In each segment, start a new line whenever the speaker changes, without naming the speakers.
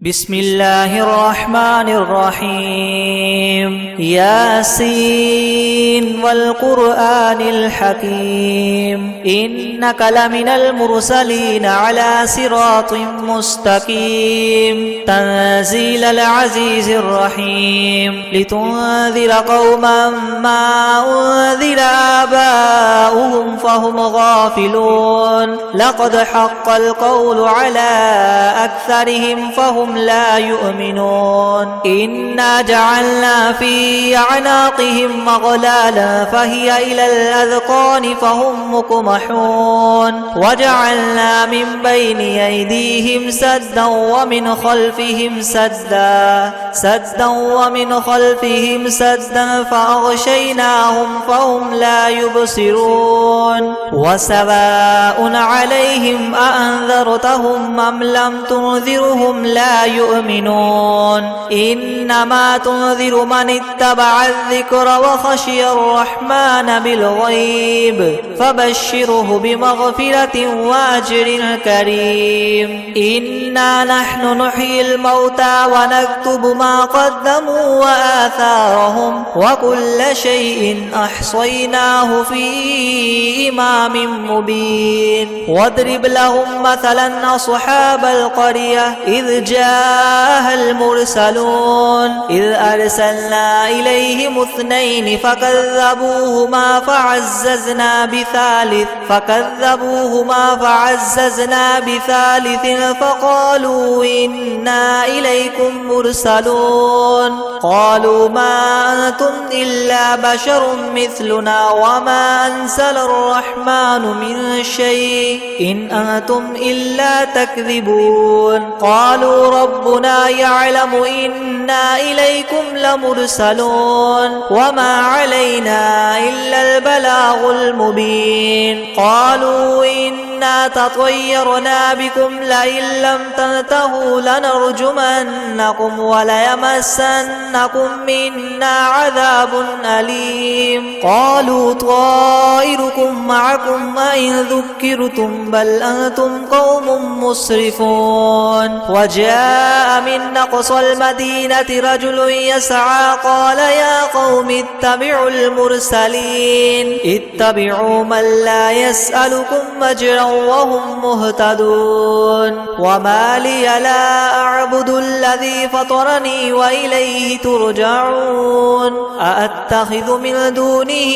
بسم الله الرحمن الرحيم ياسين والقرآن الحكيم إنك لمن المرسلين على صراط مستقيم تنزيل العزيز الرحيم لتنذر قوما ما أنذر آباؤهم فهم غافلون لقد حق القول على أكثرهم فهم لا يؤمنون إنا جعلنا في أعناقهم أغلالا فهي إلى الأذقان فهم مقمحون وجعلنا من بين أيديهم سدا ومن خلفهم سدا فأغشيناهم فهم لا يبصرون وسواء عليهم أأنذرتهم أم لم تنذرهم لا يؤمنون إنما تنذر من اتبع الذكر وخشي الرحمن بالغيب فبشره بمغفرة وأجر كريم إنا نحن نحيي الموتى ونكتب ما قدموا وآثارهم وكل شيء أحصيناه في إمام مبين واضرب لهم مثلا أصحاب القرية إذ جاءها المرسلون إذ أرسلنا إليهم اثنين فكذبوهما فعززنا بثالث فقالوا إنا إليكم مرسلون قالوا ما أنتم إلا بشر مثلنا وما أنزل الرحمن من شيء إن أنتم إلا تكذبون قالوا ربنا يعلم إنا إليكم لمرسلون وما علينا إلا البلاغ المبين قالوا إنا تطيرنا بكم لئن لم تنتهوا لنرجمنكم وليمسنكم منا عذاب أليم قالوا طائركم معكم أئن ذكرتم بل أنتم قوم مسرفون وجاء من أقصى المدينة رجل يسعى قال يا قوم اتبعوا المرسلين اتبعوا من لا يسألكم أجرا وهم مهتدون وما لي لا أعبد الذي فطرني وإليه ترجعون أأتخذ من دونه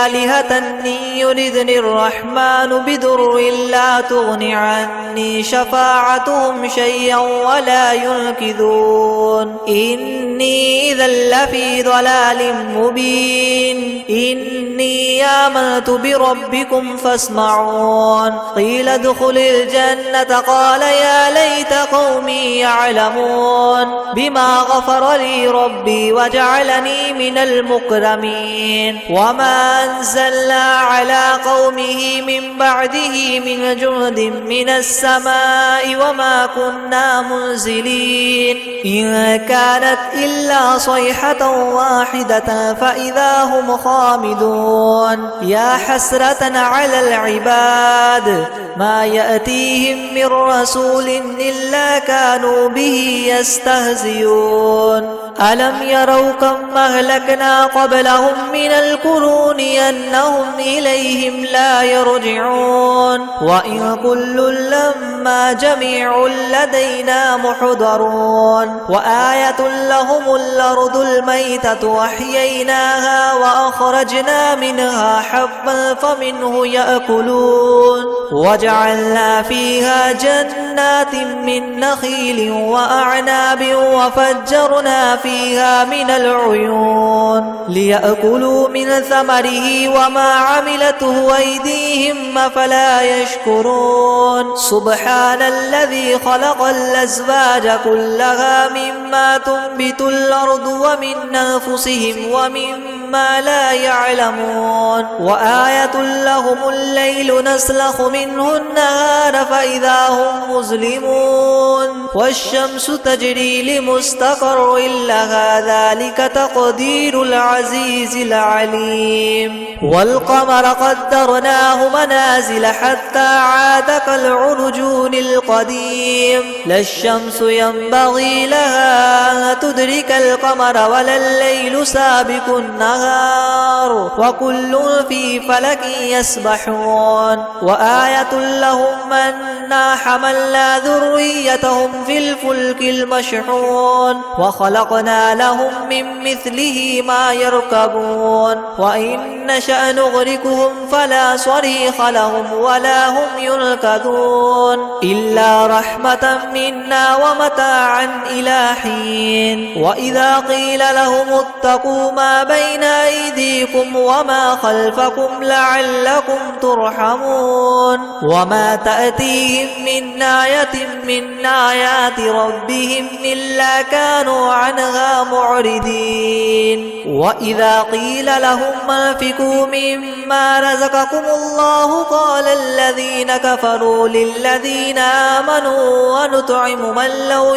آلهة إن يردني الرحمن بضر لا تغن عني شفاعتهم شيئا ولا ينقذون إني إذا لفي ضلال مبين إني آمنت بربكم فاسمعون قيل ادخل الجنة قال يا ليت قومي يعلمون بما غفر لي ربي وجعلني من المكرمين وما أنزلنا على قومه من بعده من جند من السماء وما كنا منزلين إن كانت إلا صيحة واحدة فإذا هم خامدون يا حسرة على العباد ما يأتيهم من رسول إلا كانوا به يستهزئون ألم يروا كم أهلكنا قبلهم من القرون أنهم إليهم لا يرجعون وإن كل لما جميع لدينا محضرون وآية لهم الأرض الميتة وأحييناها وأخرجنا منها حبا فمنه يأكلون وجعلنا فيها جنات من نخيل وأعناب وفجرنا فيها من العيون ليأكلوا من ثمره وما عملته أيديهم أفلا يشكرون سبحان الذي خلق الأزواج كلها مما تنبت الأرض ومن أنفسهم ومما مما لا يعلمون وآية لهم الليل نسلخ منه النهار فإذا هم مظلمون والشمس تجري لمستقر لها ذلك تقدير العزيز العليم والقمر قدرناه منازل حتى عاد كالعرجون القديم لا الشمس ينبغي لها أن تدرك القمر ولا الليل سابق النهار وكل في فلك يسبحون وآية لهم أنا حملنا ذريتهم في الفلك المشحون وخلقنا لهم من مثله ما يركبون وإن نشأ نغرقهم فلا صريخ لهم ولا هم ينقذون إلا رحمة منا ومتاعا إلى حين وإذا قيل لهم اتقوا ما بين أيديكم وما خلفكم لعلكم ترحمون وما تأتيهم من آية من آيات ربهم إلا كانوا عنها معرضين وإذا قيل لهم انفقوا مما رزقكم الله قال الذين كفروا للذين آمنوا ونطعم من لو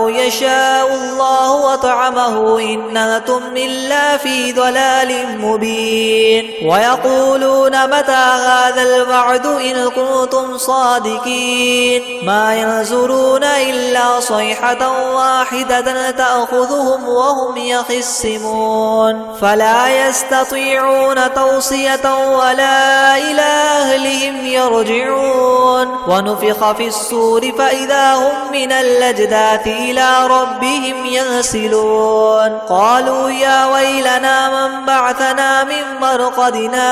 يشاء الله وطعمه إن أنتم إلا في ضلال مبين ويقولون متى هذا الوعد إن كنتم صادقين ما ينظرون إلا صيحة واحدة تأخذهم وهم يخصمون فلا يستطيعون توصية ولا إلى أهلهم يرجعون ونفخ في الصور فإذا هم من الأجداث إلى ربهم ينسلون قالوا يا ويلنا من بعثنا من مرقدنا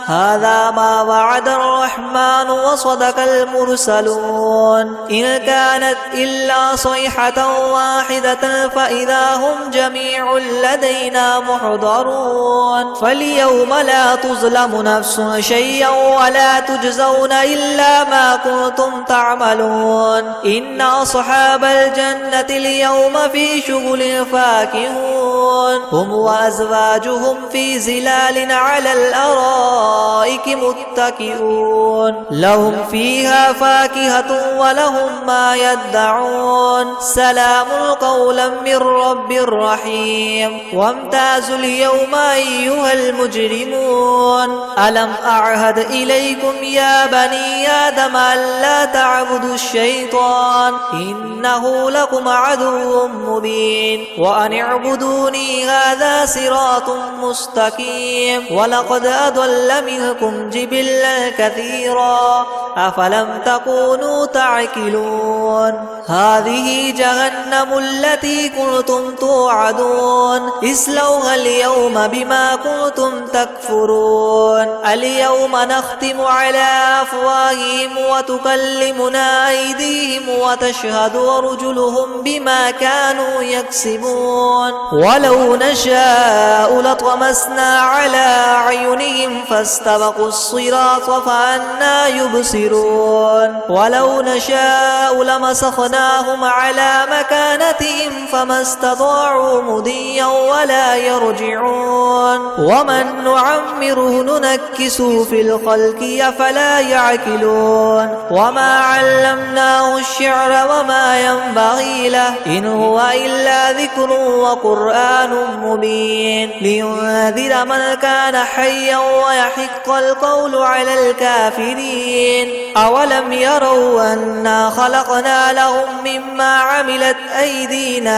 هذا ما وعد الرحمن وصدق المرسلون إن كانت إلا صيحة واحدة فإذا هم جميع لدينا محضرون فاليوم لا تظلم نفس شيئا ولا تجزون إلا ما كنتم تعملون إن أصحاب الجنة اليوم في شغل فاكهون هم وأزواجهم في زلال على الأرائك متكئون لهم فيها فاكهة ولهم ما يدعون سلام قولا من رب رحيم وامتازوا اليوم أيها المجرمون ألم أعهد إليكم يا بني آدم ألا تعبدوا الشيطان إنه لكم عدو مبين وأن اعبدوني هذا صراط مستقيم ولقد أضل منكم جبلا كثيرا أفلم تكونوا تعقلون هذه جهنم التي كنتم توعدون اصلوها اليوم بما كنتم تكفرون اليوم نختم على أفواههم وتكلمنا أيديهم وتشهد أرجلهم بما كانوا يكسبون ولو نشاء لطمسنا على أعينهم فاستبقوا الصراط فأنى يبصرون ولو نشاء لمسخناهم على مكانتهم فما استطاعوا مضيا ولا يرجعون ومن نعمره ننكسه في الخلق أفلا يعقلون وما علمناه الشعر وما ينبغي له إن هو إلا ذكر وقرآن مبين لينذر من كان حيا ويحق القول على الكافرين أولم يروا أنا خلقنا لهم مما عملت أيدينا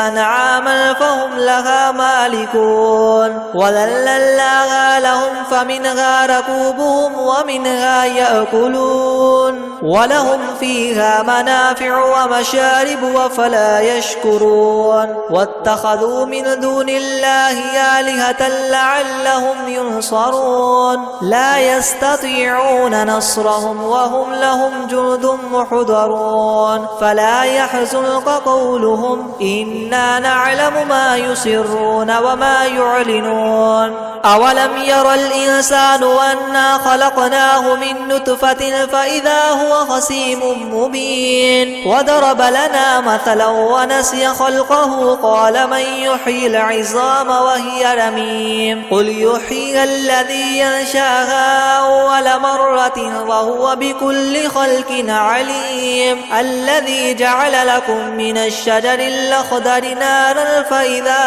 أنعاما فهم لها مالكون وذللناها لهم فمنها ركوبهم ومنها يأكلون ولهم فيها منافع ومشارب وفلا يشكرون واتخذوا من دون الله آلهة لعلهم ينصرون لا يستطيعون نصرهم وهم لهم جند محضرون فلا يحزنك قولهم إنا نعلم ما يسرون وما يعلنون أولم ير الإنسان أنا خلقناه من نطفة فإذا هو خصيم مبين مبين وضرب لنا مثلا ونسي خلقه قال من يحيي العظام وهي رميم قل يحييها الذي ينشاها أول مرة وهو بكل خلق عليم الذي جعل لكم من الشجر الأخضر نارا فإذا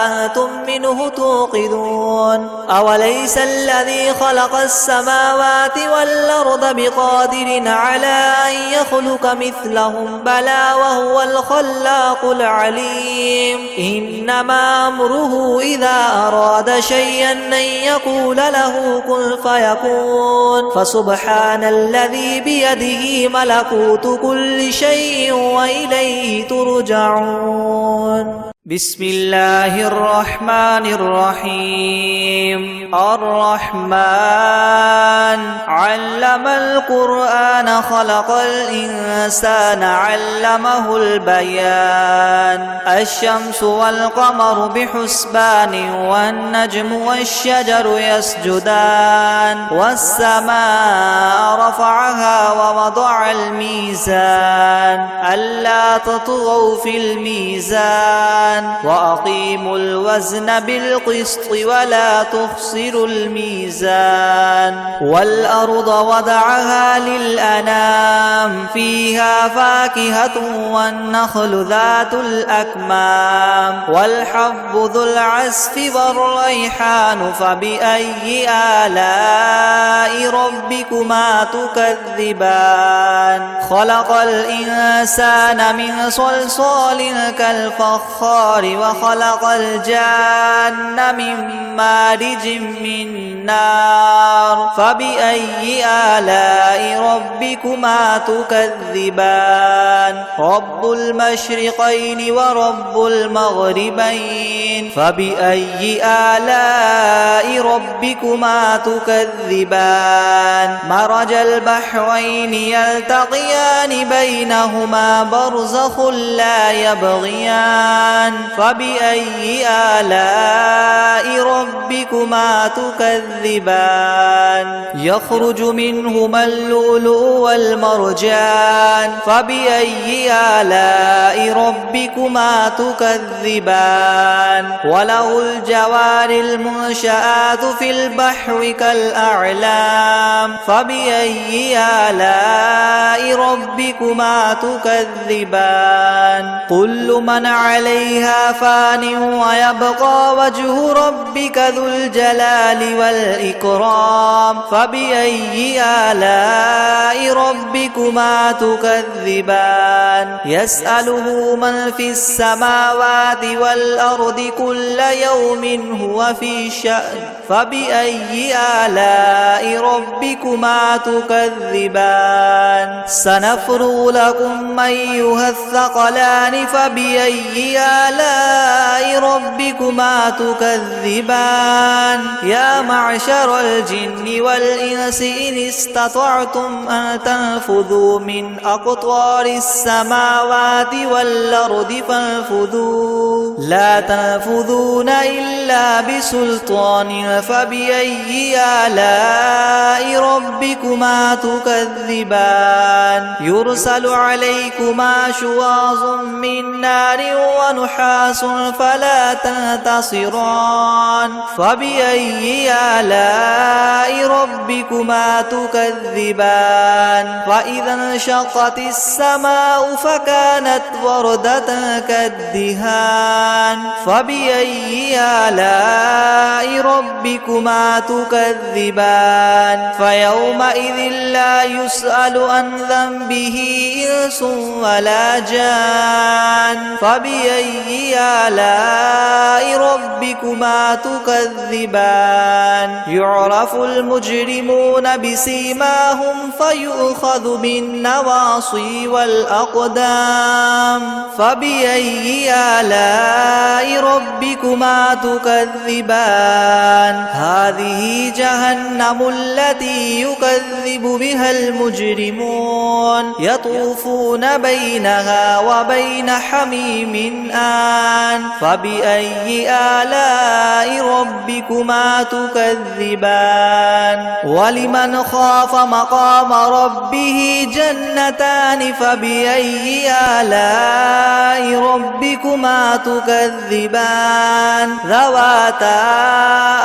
أنتم منه توقدون أوليس الذي خلق السماوات والأرض بقادر على أن يخلق مثلهم بلى وهو الخلاق العليم إنما أمره إذا أراد شيئا أن يقول له كن فيكون فسبحان الذي بيده ملكوت كل شيء وإليه ترجعون بسم الله الرحمن الرحيم الرحمن علم القرآن خلق الإنسان علمه البيان الشمس والقمر بحسبان والنجم والشجر يسجدان والسماء رفعها ووضع الميزان ألا تطغوا في الميزان وأقيموا الوزن بالقسط ولا تخسروا الميزان والأرض وضعها للأنام فيها فاكهة والنخل ذات الأكمام والحب ذو العصف والريحان فبأي آلاء ربكما تكذبان خلق الإنسان من صلصال كالفخار وخلق الجان من مارج من نار فبأي آلاء ربكما تكذبان رب المشرقين ورب المغربين فبأي آلاء ربكما تكذبان مرج البحرين يلتقيان بينهما برزخ لا يبغيان فبأي آلاء ربكما تكذبان يخرج منهما اللؤلؤ والمرجان فبأي آلاء ربكما تكذبان وله الجوار المنشآت في البحر كالأعلام فبأي آلاء ربكما تكذبان كل من عليها فان ويبقى وجه ربك ذو الجلال والإكرام فبأي آلاء ربكما تكذبان يسأله من في السماوات والأرض كل يوم هو في شأن فبأي آلاء ربكما تكذبان سنفرغ لكم أيها الثقلان فبأي آلاء ربكما تكذبان يا معشر الجن والإنس إن استطعتم أن تنفذوا من أقطار السماوات والأرض فانفذوا لا تنفذون إلا بسلطان فبأي آلاء ربكما تكذبان يرسل عليكما شواظ من نار ونحاس فلا تنتصران فبأي آلاء ربكما تكذبان فإذا انشقت السماء فكانت وردة كالدهان فبأي آلاء ربكما تكذبان فيومئذ لا يسأل عن ذنبه إنس ولا جان فبأي آلاء ربكما تكذبان يعرف المجرمون بسيماهم فيؤخذ بالنواصي والأقدام فبأي آلاء ربكما تكذبان هذه جهنم التي يكذب بها المجرمون يطوفون بينها وبين حميم تكذبان فبأي آلاء ربكما تكذبان ولمن خاف مقام ربه جنتان فبأي آلاء ربكما تكذبان ذواتا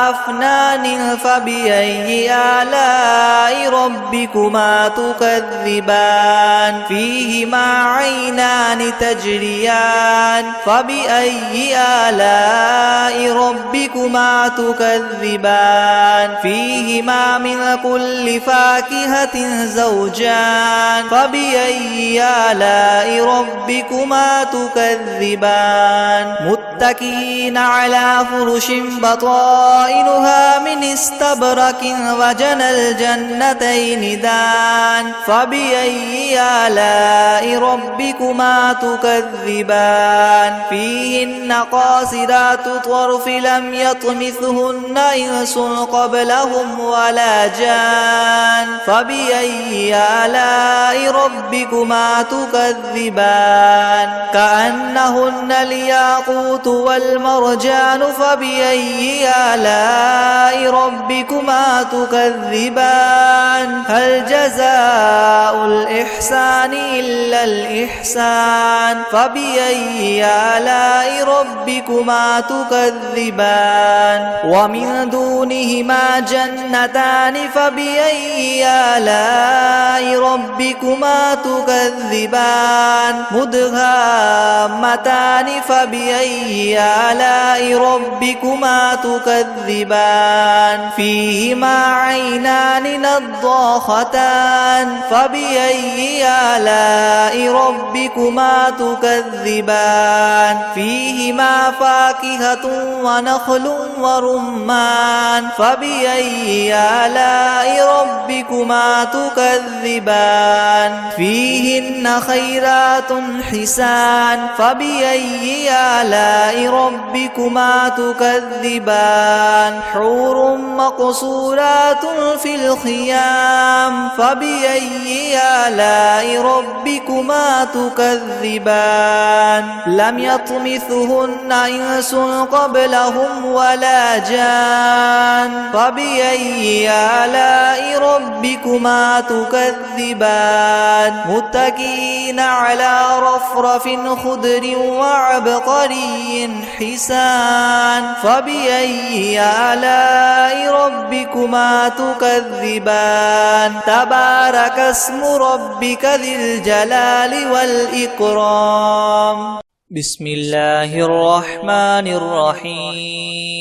أفنان فبأي آلاء ربكما تكذبان فيهما عينان تجريان فبأي آلاء ربكما تكذبان فيهما من كل فاكهة زوجان فبأي آلاء ربكما تكذبان متكئين على فرش بطائنها من استبرق وجنى الجنتين دان فبأي آلاء ربكما تكذبان فيهن قاصرات الطرف لم يطمثهن إنس قبلهم ولا جان فبأي آلاء ربكما تكذبان كأنهن الياقوت والمرجان فبأي آلاء ربكما تكذبان هل جزاء الإحسان إلا الإحسان فبأي آلاء ربكما تكذبان ومن دونهما جنتان فبأي آلاء ربكما تكذبان مدهامتان فبأي آلاء ربكما تكذبان فيهما عينان نضاختان فبأي آلاء ربكما تكذبان فيهما فاكهة ونخل ورمان فبأي آلاء ربكما تكذبان فيهن خيرات حسان فبأي آلاء ربكما تكذبان حور مقصورات في الخيام فبأي آلاء ربكما تكذبان لم يطمثهن إنس قبلهم ولا جان فبأي آلاء ربكما تكذبان متكئين على رفرف خضر وعبقري حسان فبأي آلاء ربكما تكذبان تبارك اسم ربك ذي الجلال والإكرام بسم الله الرحمن الرحيم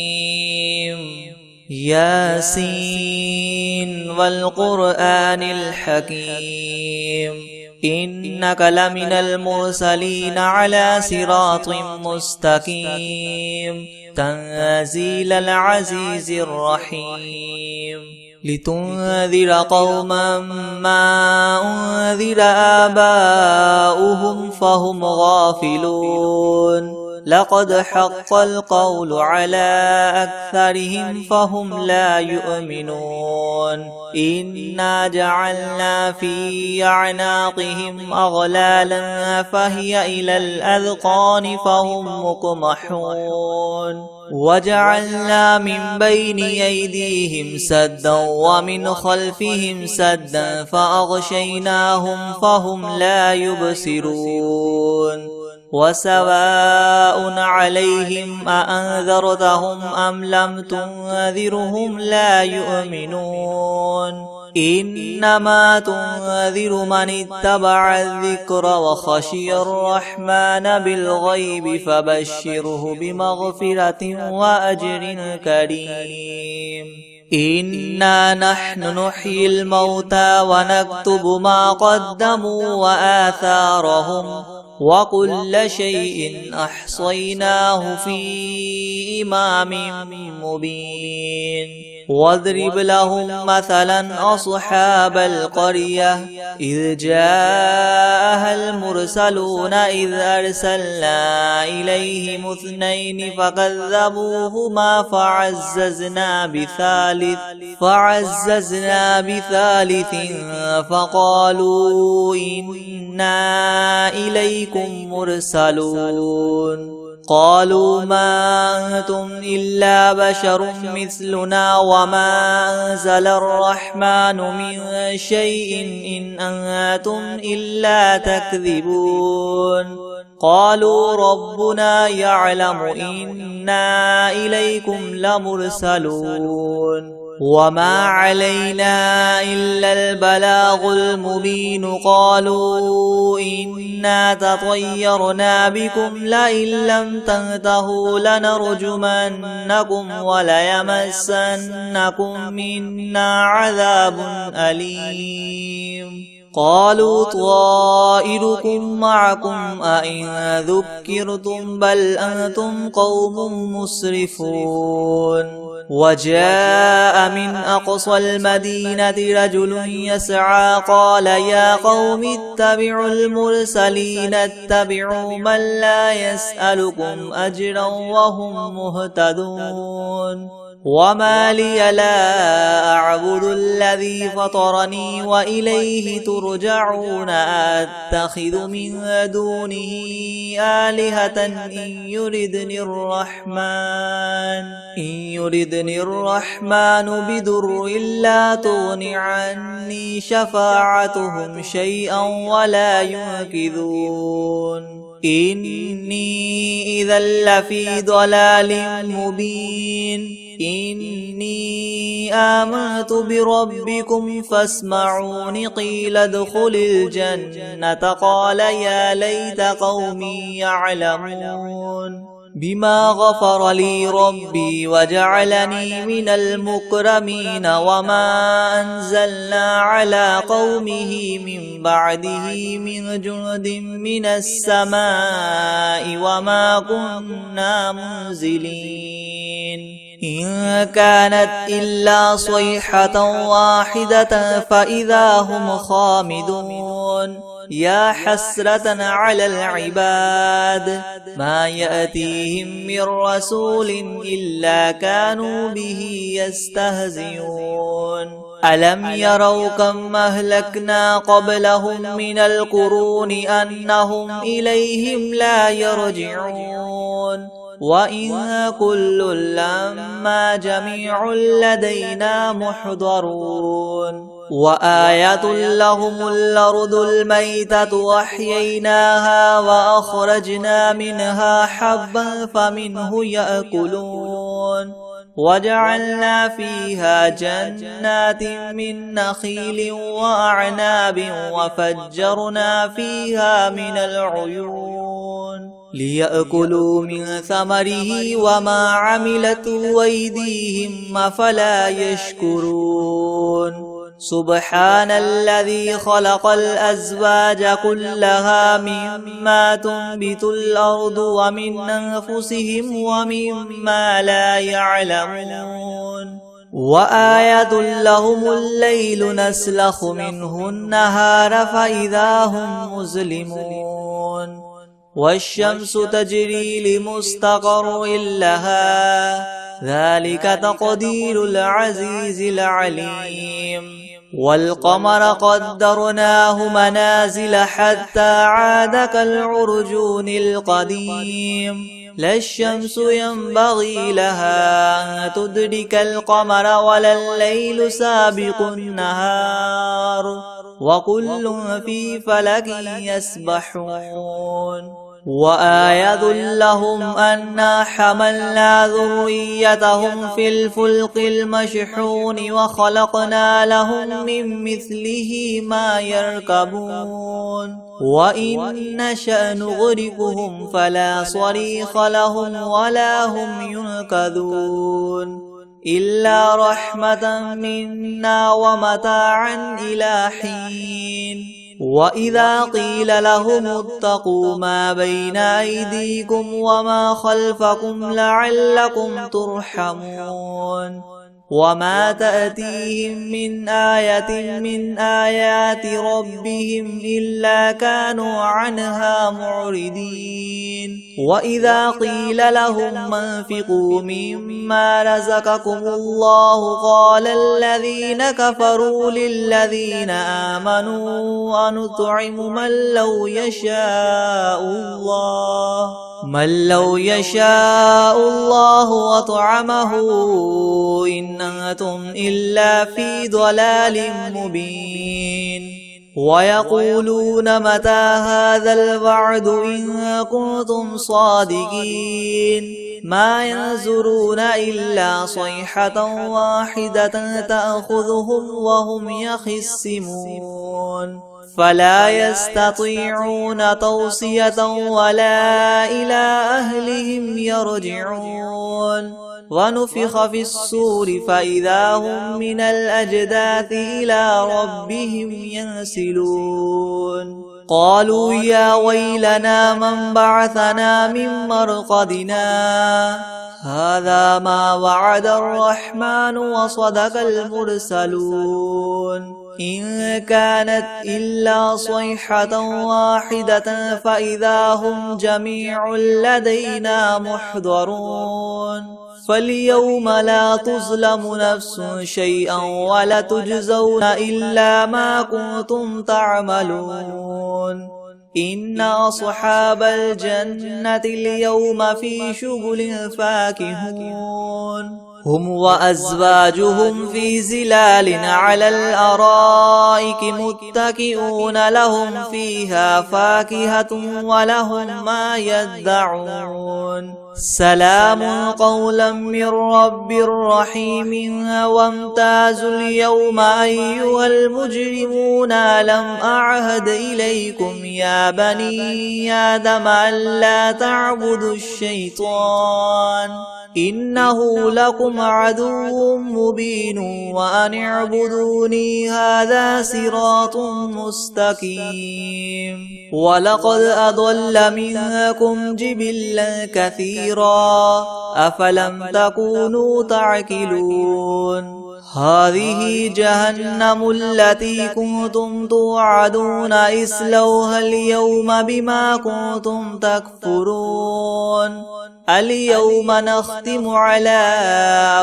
ياسين والقرآن الحكيم إنك لمن المرسلين على صراط مستقيم تنزيل العزيز الرحيم لتنذر قوما ما أنذر آباؤهم فهم غافلون لقد حق القول على أكثرهم فهم لا يؤمنون إنا جعلنا في أعناقهم أغلالا فهي إلى الأذقان فهم مقمحون وجعلنا من بين أيديهم سدا ومن خلفهم سدا فأغشيناهم فهم لا يبصرون وسواء عليهم أأنذرتهم أم لم تنذرهم لا يؤمنون إنما تنذر من اتبع الذكر وخشي الرحمن بالغيب فبشره بمغفرة وأجر كريم إنا نحن نحيي الموتى ونكتب ما قدموا وآثارهم وكل شيء أحصيناه في إمام مبين واضرب لهم مثلا أصحاب القرية إذ جاءها المرسلون إذ أرسلنا إليهم اثنين فكذبوهما فعززنا بثالث فقالوا إنا إليكم مرسلون قالوا ما أنتم إلا بشر مثلنا وما أنزل الرحمن من شيء إن أنتم إلا تكذبون قالوا ربنا يعلم إنا إليكم لمرسلون وما علينا إلا البلاغ المبين قالوا إنا تطيرنا بكم لئن لم تنتهوا لنرجمنكم وليمسنكم منا عذاب أليم قالوا طائركم معكم أئن ذكرتم بل أنتم قوم مسرفون وجاء من أقصى المدينة رجل يسعى قال يا قوم اتبعوا المرسلين اتبعوا من لا يسألكم أجرا وهم مهتدون وما لي لا أعبد الذي فطرني وإليه ترجعون أتخذ من دونه آلهة إن يردني الرحمن بضر لا تغن عني شفاعتهم شيئا ولا ينقذون إني إذا لفي ضلال مبين إني آمنت بربكم فاسمعون قيل ادخل الجنة قال يا ليت قومي يعلمون بما غفر لي ربي وجعلني من المكرمين وما أنزلنا على قومه من بعده من جند من السماء وما كنا منزلين إن كانت إلا صيحة واحدة فإذا هم خامدون يا حسرة على العباد ما يأتيهم من رسول إلا كانوا به يستهزئون ألم يروا كم أهلكنا قبلهم من القرون أنهم إليهم لا يرجعون وإن كل لما جميع لدينا محضرون وآية لهم الأرض الميتة وأحييناها وأخرجنا منها حبا فمنه يأكلون وجعلنا فيها جنات من نخيل وأعناب وفجرنا فيها من العيون ليأكلوا من ثمره وما عملته أيديهم أفلا يشكرون سبحان الذي خلق الأزواج كلها مما تنبت الأرض ومن أنفسهم ومما لا يعلمون وآية لهم الليل نسلخ منه النهار فإذا هم مظلمون والشمس تجري لمستقر لها ذلك تقدير العزيز العليم والقمر قدرناه منازل حتى عاد كالعرجون القديم لا الشمس ينبغي لها أن تدرك القمر ولا الليل سابق النهار وكل في فلك يسبحون وآية لهم أنا حملنا ذريتهم في الفلك المشحون وخلقنا لهم من مثله ما يركبون وإن نشأ نغرقهم فلا صريخ لهم ولا هم ينقذون إلا رحمة منا ومتاعا إلى حين وإذا قيل لهم اتقوا ما بين أيديكم وما خلفكم لعلكم ترحمون وما تأتيهم من آية من آيات ربهم إلا كانوا عنها معرضين وإذا قيل لهم انفقوا مما رزقكم الله قال الذين كفروا للذين آمنوا أنطعم من لو يشاء الله من لو يشاء الله أطعمه إن أنتم إلا في ضلال مبين ويقولون متى هذا الوعد إن كنتم صادقين ما ينظرون إلا صيحة واحدة تأخذهم وهم يخصمون فلا يستطيعون توصية ولا إلى أهلهم يرجعون ونفخ في الصور فإذا هم من الأجداث إلى ربهم ينسلون قالوا يا ويلنا من بعثنا من مرقدنا هذا ما وعد الرحمن وصدق المرسلون إن كانت إلا صيحة واحدة فإذا هم جميع لدينا محضرون فاليوم لا تظلم نفس شيئا ولا تجزون إلا ما كنتم تعملون إن أصحاب الجنة اليوم في شغل فاكهون هم وأزواجهم في زلال على الأرائك متكئون لهم فيها فاكهة ولهم ما يدعون سلام قولا من رب رحيم وامتازوا اليوم أيها المجرمون ألم أعهد إليكم يا بني آدم ألا تعبدوا الشيطان إنه لكم عدو مبين وأن اعبدوني هذا صراط مستقيم ولقد أضل منكم جبلا كثيرا أفلم تكونوا تعقلون هذه جهنم التي كنتم توعدون اصلوها اليوم بما كنتم تكفرون اليوم نختم على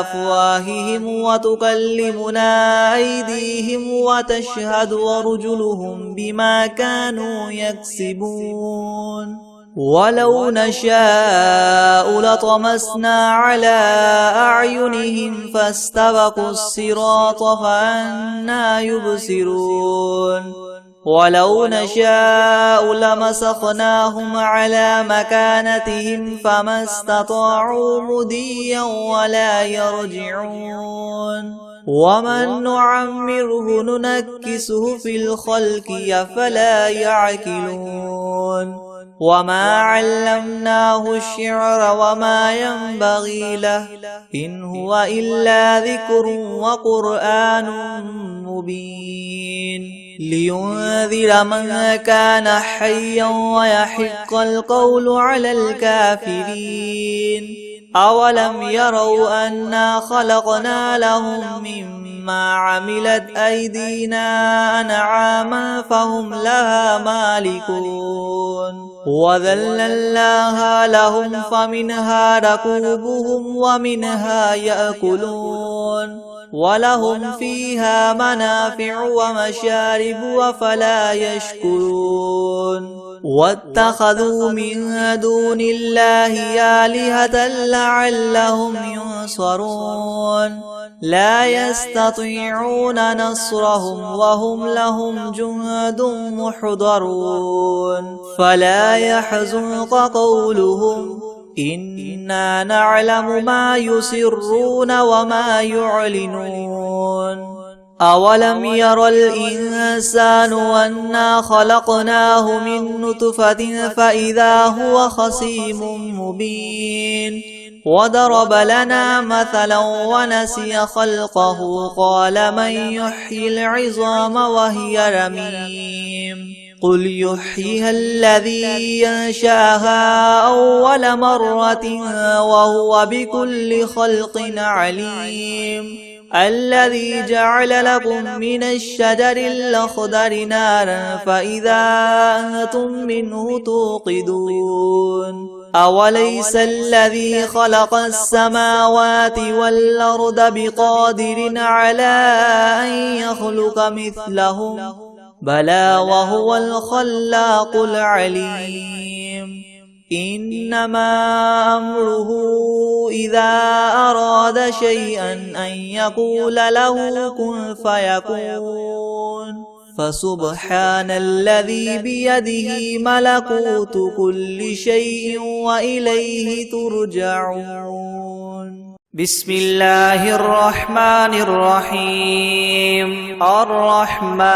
أفواههم وتكلمنا أيديهم وتشهد أرجلهم بما كانوا يكسبون ولو نشاء لطمسنا على أعينهم فاستبقوا الصراط فأنى يبصرون ولو نشاء لمسخناهم على مكانتهم فما استطاعوا مضيا ولا يرجعون ومن نعمره ننكسه في الخلق أفلا يعقلون وما علمناه الشعر وما ينبغي له إن هو إلا ذكر وقرآن مبين لينذر من كان حيا ويحق القول على الكافرين أولم يروا أنا خلقنا لهم مما عملت أيدينا أنعاما فهم لها مالكون وذللناها لهم فمنها ركوبهم ومنها يأكلون ولهم فيها منافع ومشارب وفلا يشكرون واتخذوا من دون الله آلهة لعلهم ينصرون لا يستطيعون نصرهم وهم لهم جند محضرون فلا يحزنك قولهم إنا نعلم ما يسرون وما يعلنون أولم ير الإنسان أنا خلقناه من نطفة فإذا هو خصيم مبين وضرب لنا مثلا ونسي خلقه قال من يحيي العظام وهي رميم قل يحييها الذي ينشأها أول مرة وهو بكل خلق عليم الذي جعل لكم من الشجر الأخضر نارا فإذا أنتم منه توقدون أوليس الذي خلق السماوات والأرض بقادر على أن يخلق مثلهم بلى وهو الخلاق العليم إنما أمره إذا أراد شيئا أن يقول له كن فيكون فسبحان الذي بيده ملكوت كل شيء وإليه ترجعون. بسم الله الرحمن الرحيم. الرحمن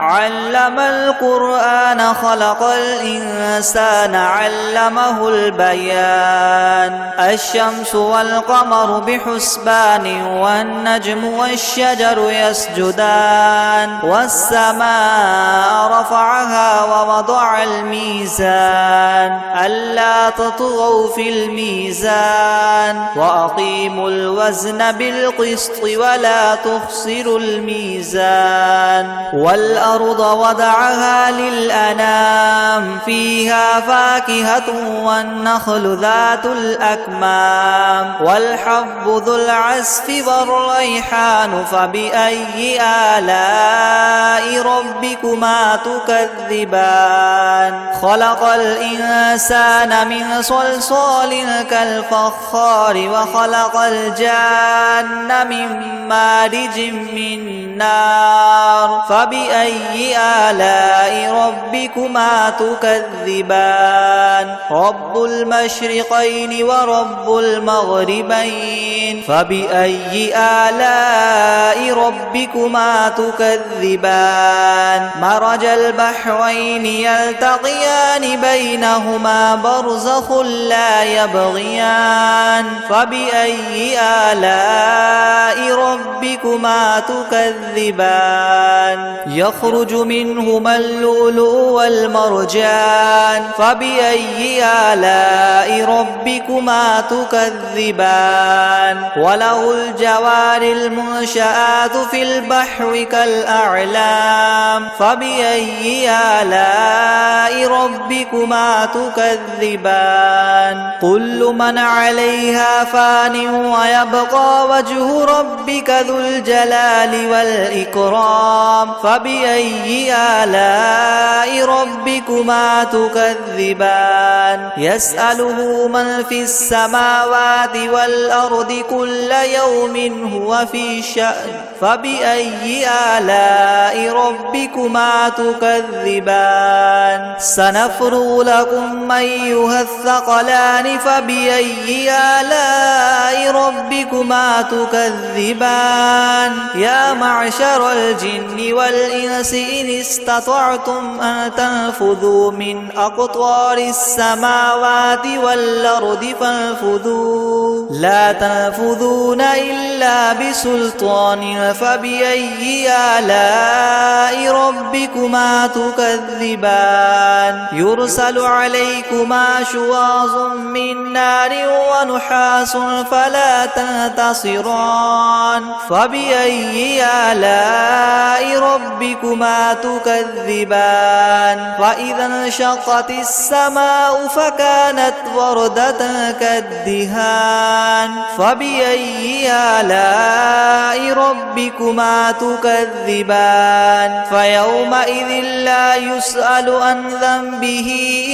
علم القرآن خلق الإنسان علمه البيان. الشمس والقمر بحسبان والنجم والشجر يسجدان. والسماء رفعها ووضع الميزان ألا تطغوا في الميزان وأقيموا الوزن بالقسط ولا تخسروا الميزان. والأرض وضعها للأنام فيها فاكهة والنخل ذات الأكمام والحب ذو العصف والريحان فبأي آلاء ربكما تكذبان. خلق الإنسان من صلصال كالفخار وخلق الجان من مارج من نار فبأي آلاء ربكما تكذبان. رب المشرقين ورب المغربين فبأي آلاء ربكما تكذبان. مرج البحرين يلتقيان بينهما برزخ لا يبغيان فبأي آلاء ربكما تكذبان. يخرج منهما اللؤلؤ والمرجان فبأي آلاء ربكما تكذبان. وله الجوار المنشآت في البحر كالأعلام فبأي آلاء ربكما تكذبان. كل من عليها فان ويبقى وجه ربك ذو الجلال والإكرام فبأي آلاء ربكما تكذبان. يسأله من في السماوات والأرض كل يوم هو في شأن فبأي آلاء ربكما تكذبان. سنفرغ لكم أيها الثقلان فبأي آلاء ربكما تكذبان. يا معشر الجن والإنس إن استطعتم أن تنفذوا من أقطار السماوات والأرض فانفذوا لا تنفذون إلا بسلطان فبأي آلاء ربكما تكذبان. يرسل عليكما شواظ من نار ونحاس فلا تنتصران فبأي آلاء ربكما تكذبان. فإذا انشقت السماء فكانت وردة كالدهان فبأي آلاء ربكما تكذبان. فيومئذ لا يسأل عن ذنبه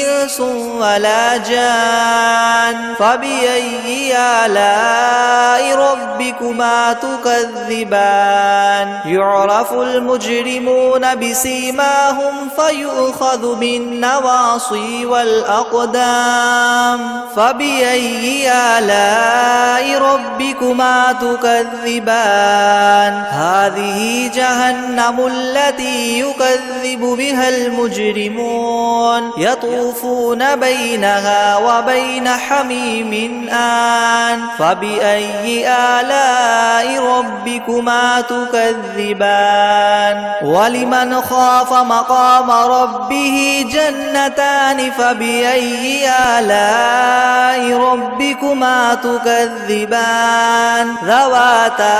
إنس ولا جان فبأي آلاء ربكما تكذبان. يعرف المجرمون بسيماهم فيؤخذ بالنواصي والأقدام فبأي آلاء ربكما تكذبان. هذه جهنم التي يكذب بها المجرمون يطوفون بينها وبين حميم آن فبأي آلاء ربكما تكذبان. ولمن خاف مقام ربه جنتان فبأي آلاء ربكما تكذبان. ذواتا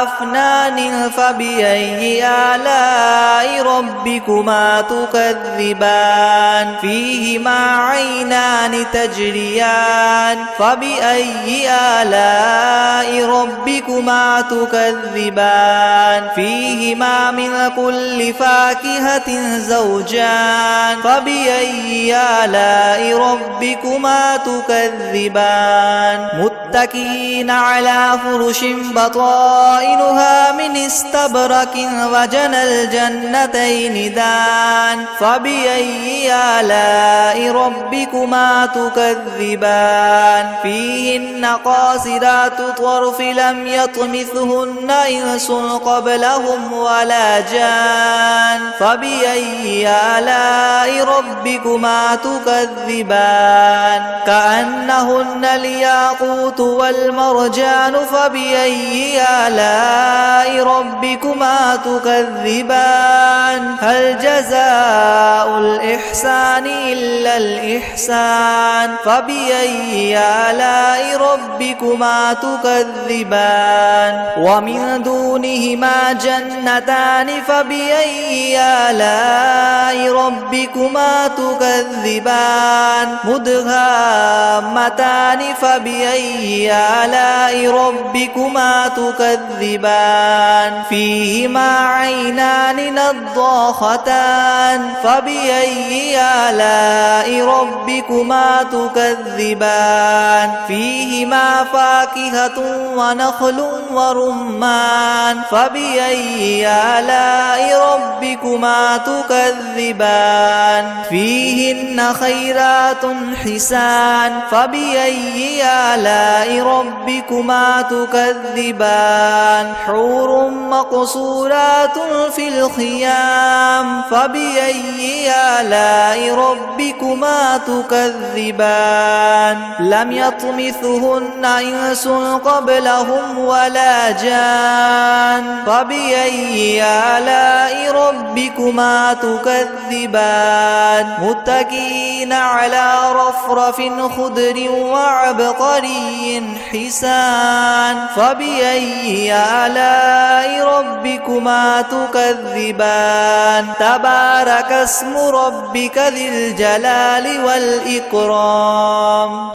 أفنان فبأي آلاء ربكما تكذبان. تكذبان فيهما عينان تجريان فبأي آلاء ربكما تكذبان فيهما من كل فاكهة زوجان فبأي آلاء ربكما تكذبان متكئين على فرش بطائنها من استبرق وجنى الجنتين دان فبأي آلاء ربكما تكذبان فيهن قاصرات الطرف لم يطمثهن إنس قبلهم ولا جان فبأي آلاء ربكما تكذبان كأنهن الياقوت والمرجان فبأي آلاء ربكما تكذبان هل جزاء الإحسان إلا الإحسان فبأي آلاء ربكما تكذبان ومن دونهما جنتان فبأي آلاء ربكما تكذبان مدهامتان فبأي آلاء ربكما تكذبان فيهما عينان نضاختان فبأي آلاء ربكما تكذبان فيهما فاكهة ونخل ورمان فبأي آلاء ربكما تكذبان فيهن خيرات حسان فبأي آلاء ربكما تكذبان حور مقصورات في الخيام فبأي آلاء ربكما تكذبان لم يطمثهن إنس قبلهم ولا جان فبأي آلاء ربكما تكذبان متكئين على رفرف خضر وعبقري حسان فبأي آلاء ربكما تكذبان تبارك اسم ربك ذي الجلال والإكرام.